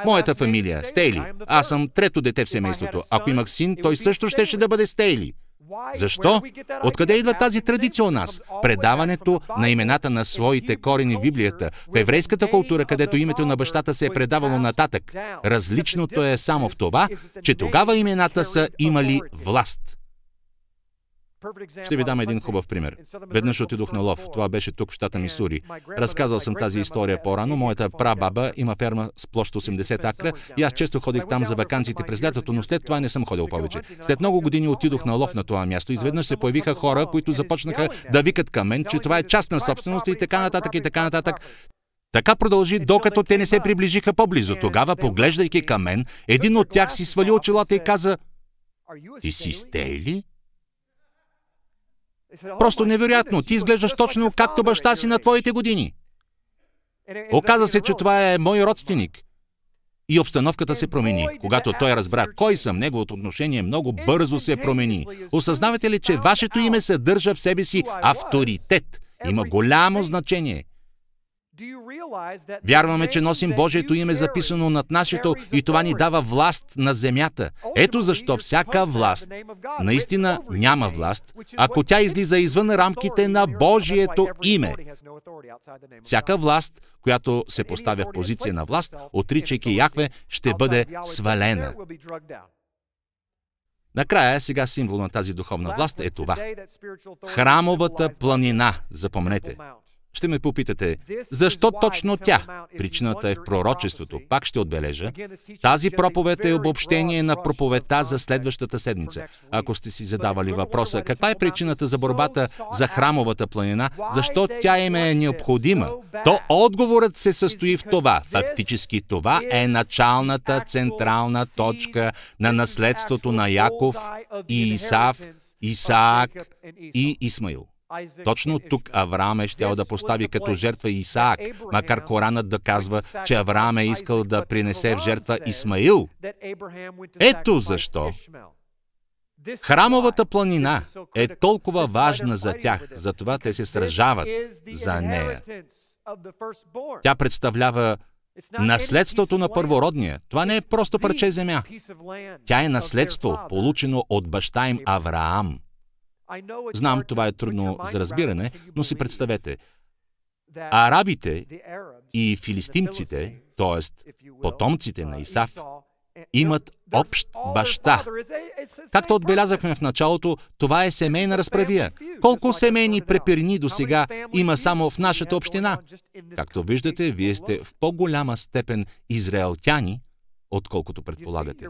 Моята фамилия, Стейли. Аз съм трето дете в семейството. Ако имах син, той също щеше да бъде Стейли. Защо? Откъде идва тази традиция у нас? Предаването на имената на своите корени в Библията. В еврейската култура, където името на бащата се е предавало нататък. Различното е само в това, че тогава имената са имали власт. Ще ви дам един хубав пример. Веднъж отидох на лов. Това беше тук в щата Мисури. Разказал съм тази история по-рано. Моята прабаба има ферма с площ 80 акра и аз често ходих там за ваканциите през лятото, но след това не съм ходил повече. След много години отидох на лов на това място. Изведнъж се появиха хора, които започнаха да викат към мен, че това е частна собственост и така нататък и така нататък. Така продължи, докато те не се приближиха по-близо. Тогава, поглеждайки към мен, един от тях си свали очилата и каза: "Ти си Стейли?" Просто невероятно. Ти изглеждаш точно както баща си на твоите години. Оказа се, че това е мой родственик. И обстановката се промени. Когато той разбра кой съм, неговото отношение много бързо се промени. Осъзнавате ли, че вашето име съдържа в себе си авторитет? Има голямо значение. Вярваме, че носим Божието име записано над нашето и това ни дава власт на земята. Ето защо всяка власт наистина няма власт, ако тя излиза извън рамките на Божието име. Всяка власт, която се поставя в позиция на власт, отричайки Яхве, ще бъде свалена. Накрая, сега символ на тази духовна власт е това. Храмовата планина, запомнете. Ще ме попитате, защо точно тя? Причината е в пророчеството. Пак ще отбележа. Тази проповед е обобщение на проповедта за следващата седмица. Ако сте си задавали въпроса, каква е причината за борбата за храмовата планина, защо тя им е необходима, то отговорът се състои в това. Фактически това е началната централна точка на наследството на Яков и Исав, Исаак и Исмаил. Точно тук Авраам е щял да постави като жертва Исаак, макар Коранът да казва, че Авраам е искал да принесе в жертва Исмаил. Ето защо храмовата планина е толкова важна за тях, затова те се сражават за нея. Тя представлява наследството на първородния. Това не е просто парче земя. Тя е наследство, получено от баща им Авраам. Знам, това е трудно за разбиране, но си представете. арабите и филистимците, т.е. потомците на Исав, имат общ баща. Както отбелязахме в началото, това е семейна разправия. Колко семейни препирни до сега има само в нашата община? Както виждате, вие сте в по-голяма степен израелтяни, отколкото предполагате.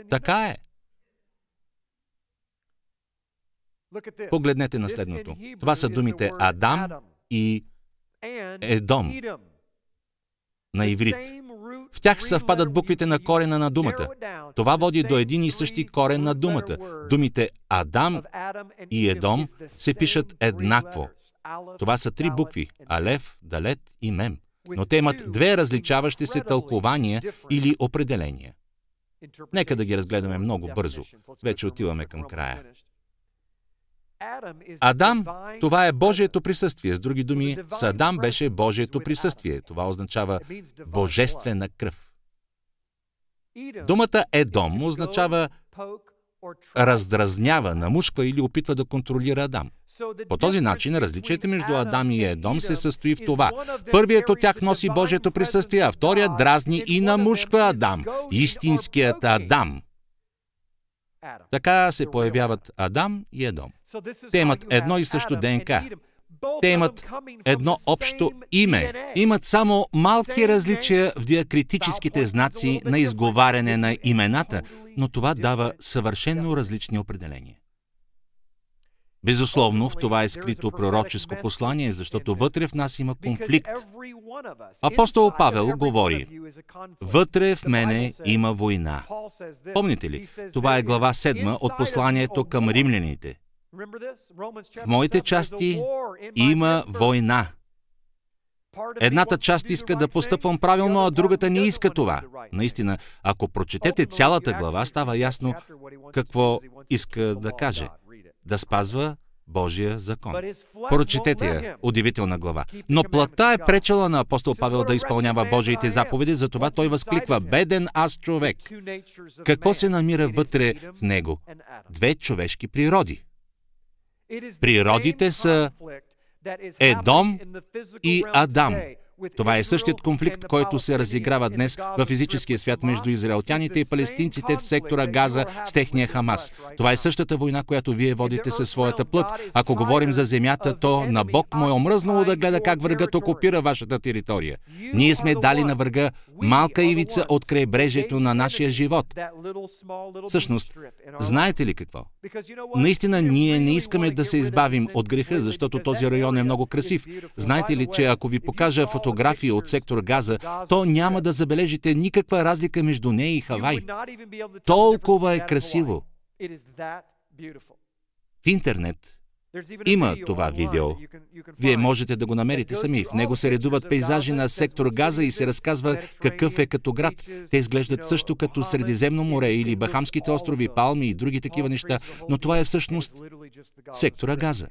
Така е. Погледнете на следното. Това са думите Адам и Едом на иврит. В тях съвпадат буквите на корена на думата. Това води до един и същи корен на думата. Думите Адам и Едом се пишат еднакво. Това са три букви – Алеф, Далет и Мем. Но те имат две различаващи се тълкования или определения. Нека да ги разгледаме много бързо. Вече отиваме към края. Адам, това е Божието присъствие. С други думи, Садам беше Божието присъствие. Това означава божествена кръв. Думата Едом означава раздразнява, намушква или опитва да контролира Адам. По този начин, различието между Адам и Едом се състои в това. Първият от тях носи Божието присъствие, а вторият дразни и намушква Адам, истинският Адам. Така се появяват Адам и Едом. Те имат едно и също ДНК. Те имат едно общо име. Имат само малки различия в диакритическите знаци на изговаряне на имената, но това дава съвършено различни определения. Безусловно, в това е скрито пророческо послание, защото вътре в нас има конфликт. Апостол Павел говори: вътре в мене има война. Помните ли? Това е глава 7 от посланието към римляните. В моите части има война. Едната част иска да постъпвам правилно, а другата не иска това. Наистина, ако прочетете цялата глава, става ясно какво иска да каже. Да спазва Божия закон. Прочетете я, удивителна глава. Но плътта е пречела на апостол Павел да изпълнява Божиите заповеди, затова той възкликва: беден аз човек! Какво се намира вътре в него? Две човешки природи. Природите са Едом и Адам. Това е същият конфликт, който се разиграва днес в физическия свят между израелтяните и палестинците в сектора Газа с техния Хамас. Това е същата война, която вие водите със своята плът. Ако говорим за земята, то на Бог му е омръзнало да гледа как врагът окупира вашата територия. Ние сме дали на врага малка ивица от крайбрежието на нашия живот. Всъщност, знаете ли какво? Наистина, ние не искаме да се избавим от греха, защото този район е много красив. Знаете ли, че ако ви покажа фотографии от сектор Газа, то няма да забележите никаква разлика между нея и Хавай. Толкова е красиво. В интернет има това видео. Вие можете да го намерите сами. В него се редуват пейзажи на сектор Газа и се разказва какъв е като град. Те изглеждат също като Средиземно море или Бахамските острови, палми и други такива неща, но това е всъщност сектора Газа.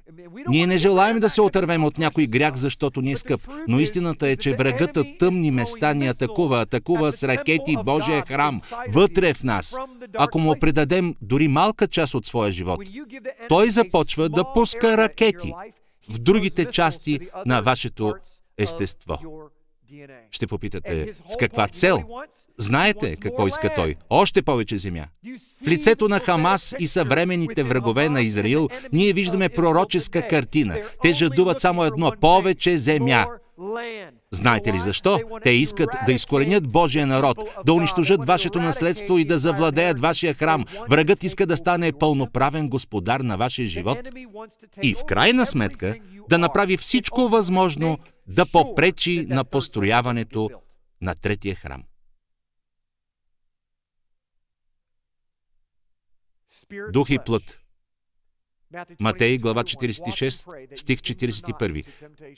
Ние не желаем да се отървем от някой грях, защото ни е скъп, но истината е, че врагът от тъмни места ни атакува с ракети Божия храм вътре в нас. Ако му предадем дори малка част от своя живот, той започва да пуска ракети в другите части на вашето естество. Ще попитате, с каква цел? Знаете какво иска той? Още повече земя. В лицето на Хамас и съвременните врагове на Израил ние виждаме пророческа картина. Те жадуват само едно – повече земя. Знаете ли защо? Те искат да изкоренят Божия народ, да унищожат вашето наследство и да завладеят вашия храм. Врагът иска да стане пълноправен господар на вашия живот и в крайна сметка да направи всичко възможно да попречи на построяването на третия храм. Дух и плът. Матей, глава 46, стих 41.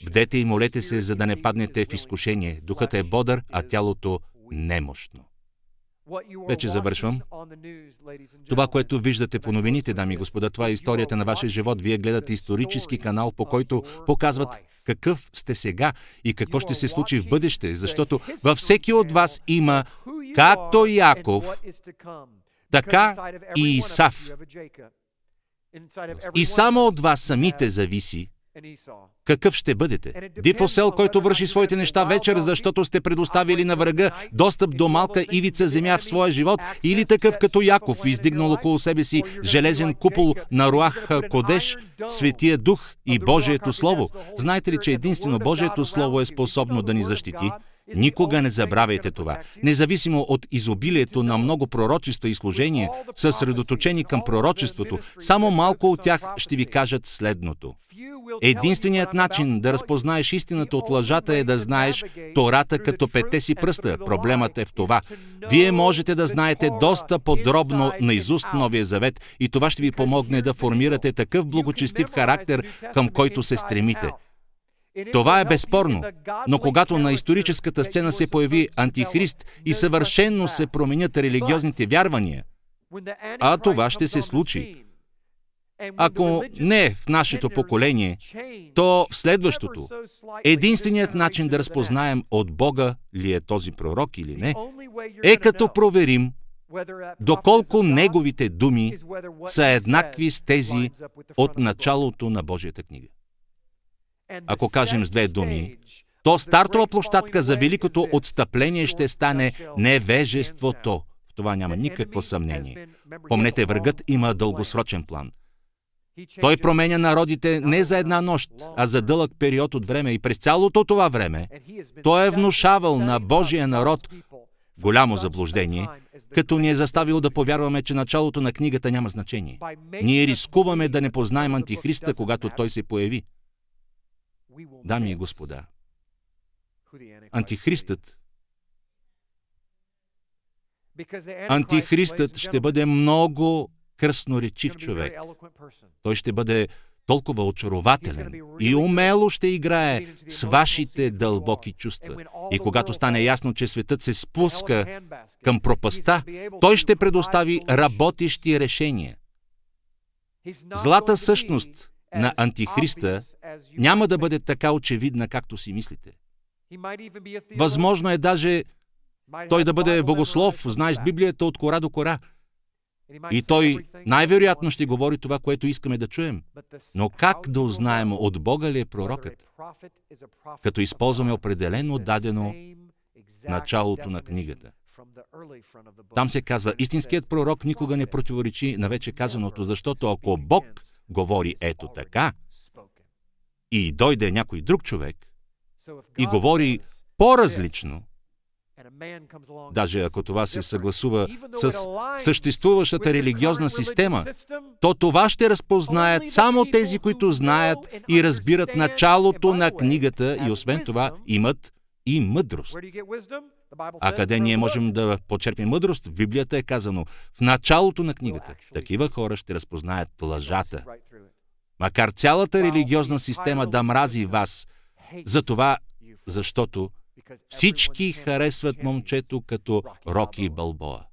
Бдете и молете се, за да не паднете в изкушение. Духът е бодър, а тялото немощно. Вече завършвам. Това, което виждате по новините, дами и господа, това е историята на вашия живот. Вие гледате исторически канал, по който показват какъв сте сега и какво ще се случи в бъдеще, защото във всеки от вас има както Яков, така и Исав. И само от вас самите зависи какъв ще бъдете? Див осел, който върши своите неща вечер, защото сте предоставили на врага достъп до малка ивица земя в своя живот, или такъв като Яков, издигнал около себе си железен купол на Руах Кодеш, Светия Дух и Божието Слово. Знаете ли, че единствено Божието Слово е способно да ни защити? Никога не забравяйте това. Независимо от изобилието на много пророчества и служения, съсредоточени към пророчеството, само малко от тях ще ви кажат следното. Единственият начин да разпознаеш истината от лъжата е да знаеш Тората като петте си пръста. Проблемът е в това. Вие можете да знаете доста подробно наизуст Новия Завет и това ще ви помогне да формирате такъв благочестив характер, към който се стремите. Това е безспорно, но когато на историческата сцена се появи антихрист и съвършенно се променят религиозните вярвания, а това ще се случи, ако не в нашето поколение, то в следващото, единственият начин да разпознаем от Бога ли е този пророк или не, е като проверим доколко неговите думи са еднакви с тези от началото на Божията книга. Ако кажем с две думи, то стартова площадка за великото отстъпление ще стане невежеството. В това няма никакво съмнение. Помнете, врагът има дългосрочен план. Той променя народите не за една нощ, а за дълъг период от време и през цялото това време той е внушавал на Божия народ голямо заблуждение, като ни е заставил да повярваме, че началото на книгата няма значение. Ние рискуваме да не познаем антихриста, когато той се появи. Дами и господа, антихристът ще бъде много красноречив човек. Той ще бъде толкова очарователен и умело ще играе с вашите дълбоки чувства. И когато стане ясно, че светът се спуска към пропастта, той ще предостави работещи решения. Злата същност на антихриста няма да бъде така очевидна, както си мислите. Възможно е даже той да бъде богослов, знаеш Библията от кора до кора. И той най-вероятно ще говори това, което искаме да чуем. Но как да узнаем от Бога ли е пророкът? Като използваме определено дадено началото на книгата. Там се казва, истинският пророк никога не противоречи на вече казаното, защото ако Бог говори ето така и дойде някой друг човек и говори по-различно, даже ако това се съгласува с съществуващата религиозна система, то това ще разпознаят само тези, които знаят и разбират началото на книгата и освен това имат и мъдрост. А къде ние можем да почерпим мъдрост? В Библията е казано, в началото на книгата. Такива хора ще разпознаят лъжата. Макар цялата религиозна система да мрази вас, защото всички харесват момчето като Роки Балбоа.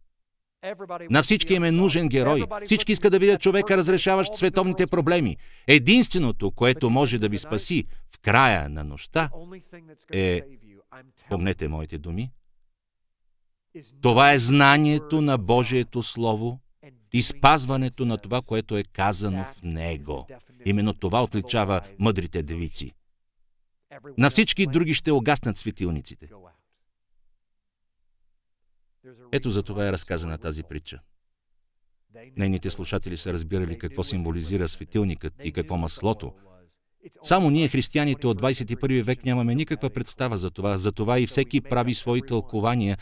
На всички им е нужен герой. Всички искат да видят човека, разрешаващ световните проблеми. Единственото, което може да ви спаси в края на нощта е, помнете моите думи, това е знанието на Божието Слово и спазването на това, което е казано в него. Именно това отличава мъдрите девици. На всички други ще угаснат светилниците. Ето за това е разказана тази притча. Нейните слушатели са разбирали какво символизира светилникът и какво маслото. Само ние, християните от 21 век, нямаме никаква представа за това. Затова и всеки прави свои тълкования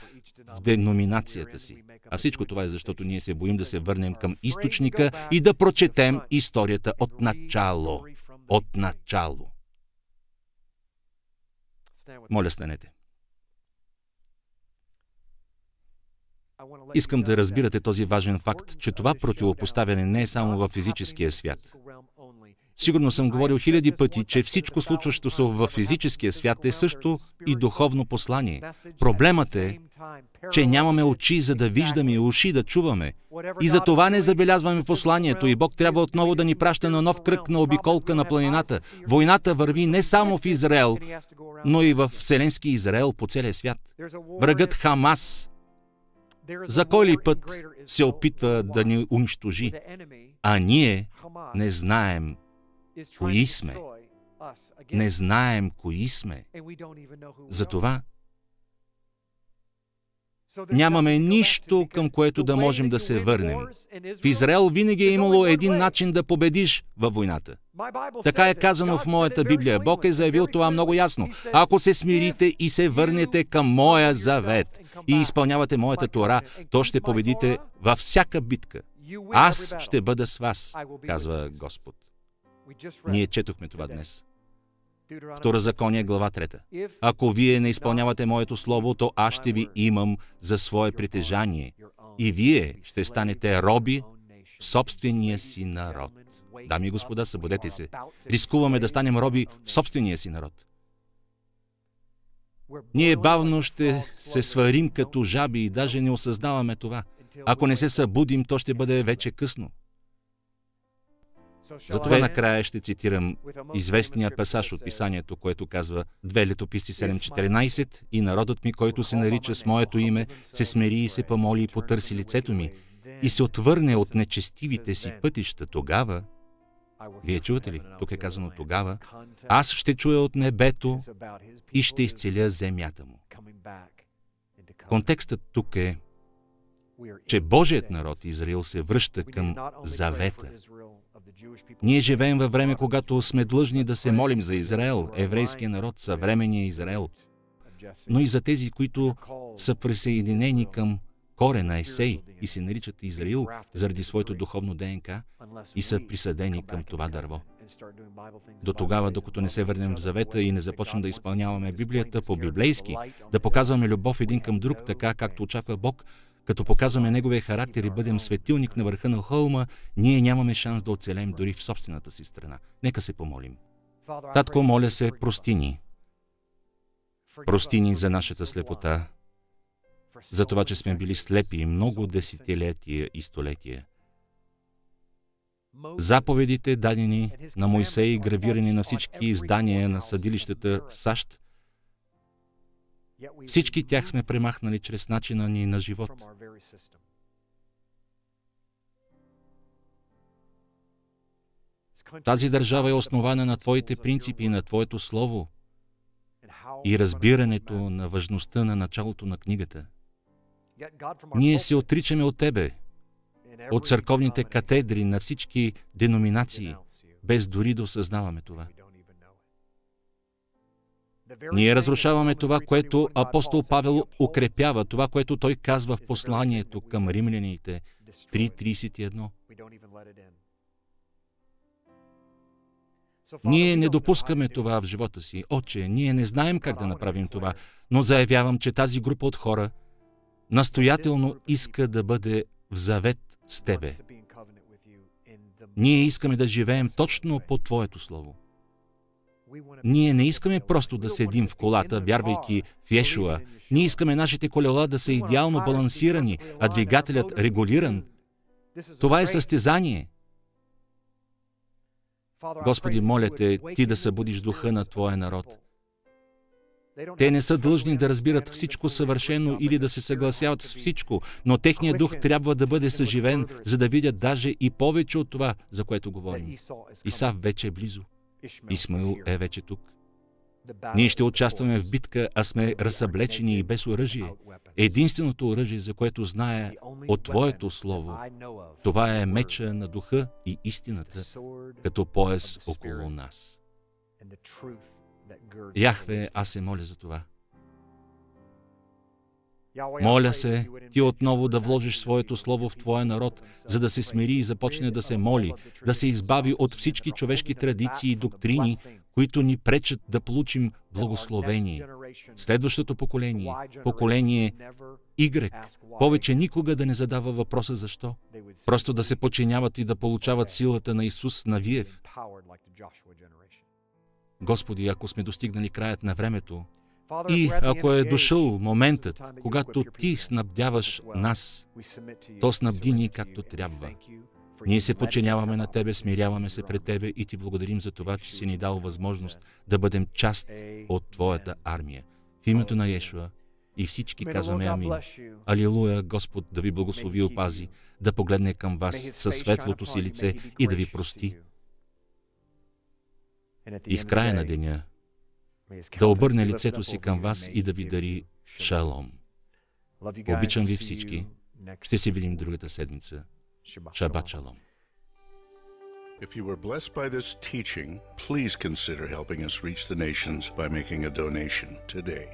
в деноминацията си. А всичко това е защото ние се боим да се върнем към източника и да прочетем историята от начало. От начало. Моля, станете. Искам да разбирате този важен факт, че това противопоставяне не е само във физическия свят. Сигурно съм говорил хиляди пъти, че всичко случващо се във физическия свят е също и духовно послание. Проблемът е, че нямаме очи, за да виждаме и уши да чуваме. И за това не забелязваме посланието и Бог трябва отново да ни праща на нов кръг на обиколка на планината. Войната върви не само в Израел, но и в вселенски Израел по целия свят. Врагът Хамас за кой ли път се опитва да ни унищожи, а ние не знаем кои сме. Не знаем кои сме. Затова нямаме нищо, към което да можем да се върнем. В Израел винаги е имало един начин да победиш във войната. Така е казано в моята Библия. Бог е заявил това много ясно. Ако се смирите и се върнете към моя завет и изпълнявате моята Тора, то ще победите във всяка битка. Аз ще бъда с вас, казва Господ. Ние четохме това днес. Второзаконие, глава 3. Ако вие не изпълнявате моето слово, то аз ще ви имам за свое притежание и вие ще станете роби в собствения си народ. Дами и господа, събудете се. Рискуваме да станем роби в собствения си народ. Ние бавно ще се сварим като жаби и даже не осъзнаваме това. Ако не се събудим, то ще бъде вече късно. Затова накрая ще цитирам известния пасаж от Писанието, което казва 2 Летописци 7:14: и народът ми, който се нарича с моето име, се смири и се помоли и потърси лицето ми и се отвърне от нечестивите си пътища, тогава, вие чувате ли? Тук е казано тогава, аз ще чуя от небето и ще изцеля земята му. Контекстът тук е, че Божият народ Израил се връща към завета. Ние живеем във време, когато сме длъжни да се молим за Израел, еврейския народ, съвременния Израел, но и за тези, които са присъединени към корена Есей и се наричат Израил заради своето духовно ДНК и са присъдени към това дърво. До тогава, докато не се върнем в завета и не започнем да изпълняваме Библията по-библейски, да показваме любов един към друг, така както очаква Бог, като показваме Неговия характер и бъдем светилник на върха на хълма, ние нямаме шанс да оцелем дори в собствената си страна. Нека се помолим. Татко, моля се, прости ни. Прости ни за нашата слепота, за това, че сме били слепи много десетилетия и столетия. Заповедите, дадени на Мойсей, гравирани на всички издания на съдилищата в САЩ, всички тях сме премахнали чрез начина ни на живот. Тази държава е основана на Твоите принципи и на Твоето Слово и разбирането на важността на началото на книгата. Ние се отричаме от Тебе, от църковните катедри на всички деноминации, без дори да осъзнаваме това. Ние разрушаваме това, което апостол Павел укрепява, това, което той казва в посланието към римляните 3:31. Ние не допускаме това в живота си. Отче, ние не знаем как да направим това, но заявявам, че тази група от хора настоятелно иска да бъде в завет с Тебе. Ние искаме да живеем точно по Твоето Слово. Ние не искаме просто да седим в колата, вярвайки в Йешуа. Ние искаме нашите колела да са идеално балансирани, а двигателят регулиран. Това е състезание. Господи, моля Те, Ти да събудиш духа на Твоя народ. Те не са длъжни да разбират всичко съвършено или да се съгласяват с всичко, но техният дух трябва да бъде съживен, за да видят даже и повече от това, за което говорим. Исав вече е близо. Исмаил е вече тук. Ние ще участваме в битка, а сме разсъблечени и без оръжие. Единственото оръжие, за което зная от Твоето Слово, това е меча на духа и истината, като пояс около нас. Яхве, аз се моля за това. Моля се, Ти отново да вложиш Своето Слово в Твоя народ, за да се смири и започне да се моли, да се избави от всички човешки традиции и доктрини, които ни пречат да получим благословение. Следващото поколение, поколение Y, повече никога да не задава въпроса защо. Просто да се подчиняват и да получават силата на Исус Навиев. Господи, ако сме достигнали краят на времето, и ако е дошъл моментът, когато Ти снабдяваш нас, то снабди ни както трябва. Ние се подчиняваме на Тебе, смиряваме се пред Тебе и Ти благодарим за това, че си ни дал възможност да бъдем част от Твоята армия. В името на Йешуа и всички казваме амин. Алилуя, Господ да Ви благослови и опази, да погледне към вас със светлото си лице и да Ви прости. и в края на деня да обърне лицето си към вас и да ви дари шалом. Обичам ви всички. Ще се видим другата седмица. Шабат шалом. If you were blessed by this teaching, please consider helping us reach the nations by making a donation today.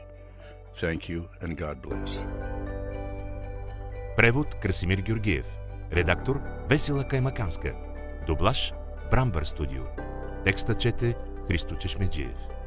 Thank you and God bless. Превод Красимир Георгиев. Редактор Весела Каймаканска. Дублаж Брамбър Студио. Текста чете Христо Чешмеджиев.